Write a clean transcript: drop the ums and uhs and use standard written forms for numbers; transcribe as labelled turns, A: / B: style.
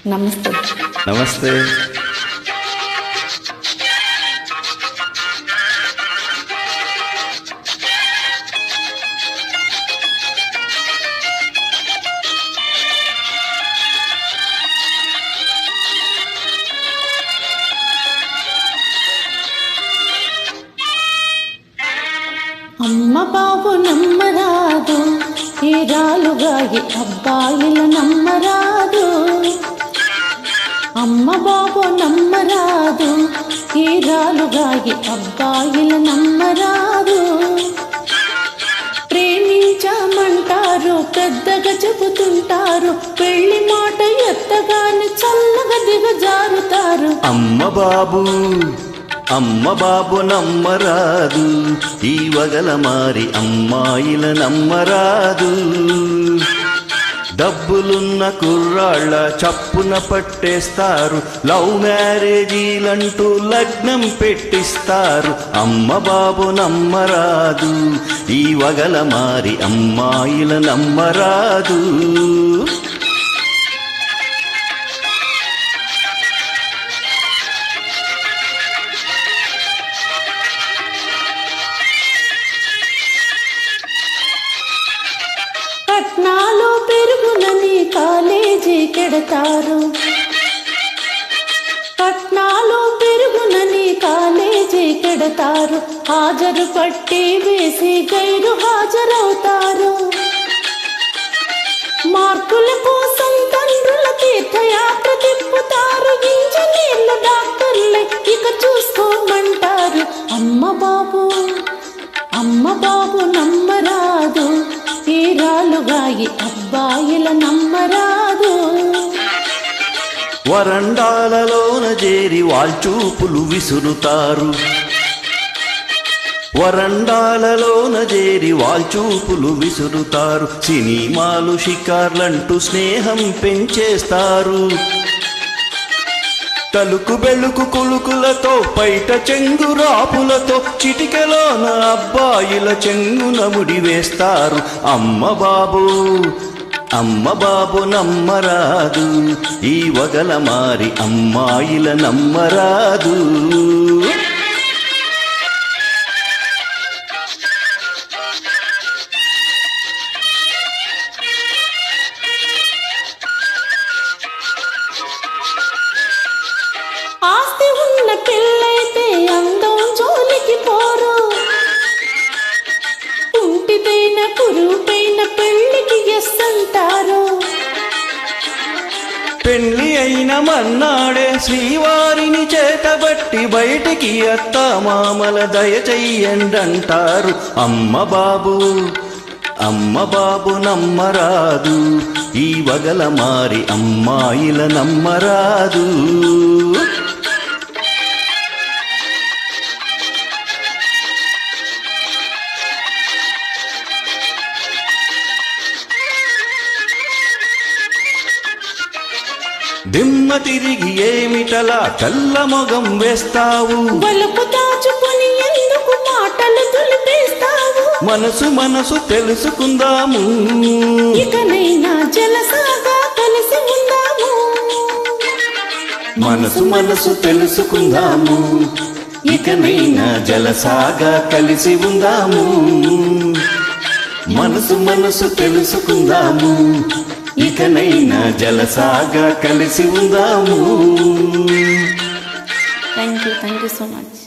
A: నమస్తే.
B: నమస్తే.
A: అమ్మ బాబు నమ్మరాదు, ఈ రాలుగాయి అబ్బాయిల నమ్మరాదు. అమ్మ బాబు నమ్మరాదు, ఈ రాలుగాయి అబ్బాయిల నమ్మరాదు. ప్రేమించామంటారు, పెద్దగా చెబుతుంటారు, పెళ్లి మాట ఎత్తగానే చల్లగా దిగజారుతారు.
B: అమ్మ బాబు నమ్మరాదు, ఈ వగల మారి అమ్మాయిల నమ్మరాదు. డబ్బులున్న కుర్రాళ్ళ చప్పున పట్టేస్తారు, లవ్ మ్యారేజీలంటూ లగ్నం పెట్టిస్తారు. అమ్మ బాబు నమ్మరాదు, ఈ వగల మారి అమ్మాయిల నమ్మరాదు.
A: కట్నాలు పెరుగునని కాలేజీ కెడతారు, కట్నాలు పెరుగునని కాలేజీ కెడతారు. హాజరు పట్టి వేసి గైరు హాజరవుతారు. మార్కుల కోసం తండ్రుల తీర్థయాత్ర తిప్పుతారు. ఇంజనీర్లు డాక్టర్లే ఇక చూసుకోమంటారు. అమ్మ బాబు నమ్మరాదు, ఈ రాలుగాయి అబ్బాయిల నమ్మరాదు.
B: వరండాలలోన చేరి వాల్చూపులు విసురుతారు, వరండాలలోన చేరి వాల్చూపులు విసురుతారు. సినిమాలు షికార్లంటూ స్నేహం పెంచేస్తారు. తలుకు బెలుకు కులుకులతో పైట చెంగు రాపులతో చిటికెలోన అబ్బాయిల చెంగున ముడి వేస్తారు. అమ్మ బాబు నమ్మరాదు, ఈ వగల మారి అమ్మాయిల నమ్మరాదు.
A: ఆస్తి ఉన్న పెళ్ళైతే అందం జోలికి పోరు, కుంటిదైన కురుపైన పెళ్లికి ఎస్ అంటారు.
B: పెళ్లి అయిన మన్నాడే శ్రీవారిని చేతబట్టి బయటికి అత్త మామల దయచెయ్యండంటారు. అమ్మ బాబు నమ్మరాదు, ఈ వగల మారి అమ్మాయిల నమ్మరాదు. దిమ్మ తిరిగి ఏమిటలా చల్ల మొగం వేస్తావు,
A: వలుపు దాచుకొని ఎందుకు మాటలు తులిపేస్తావు.
B: మనసు తెలుసుకుందాము,
A: ఇకనైనా జలసాగా కలిసి ఉందాము.
B: మనసు తెలుసుకుందాము, ఇకనైనా జలసాగా కలిసి ఉందాము. మనసు తెలుసుకుందాము, ఇకనైనా జలసాగా కలిసి ఉందాము.
A: Thank you so much.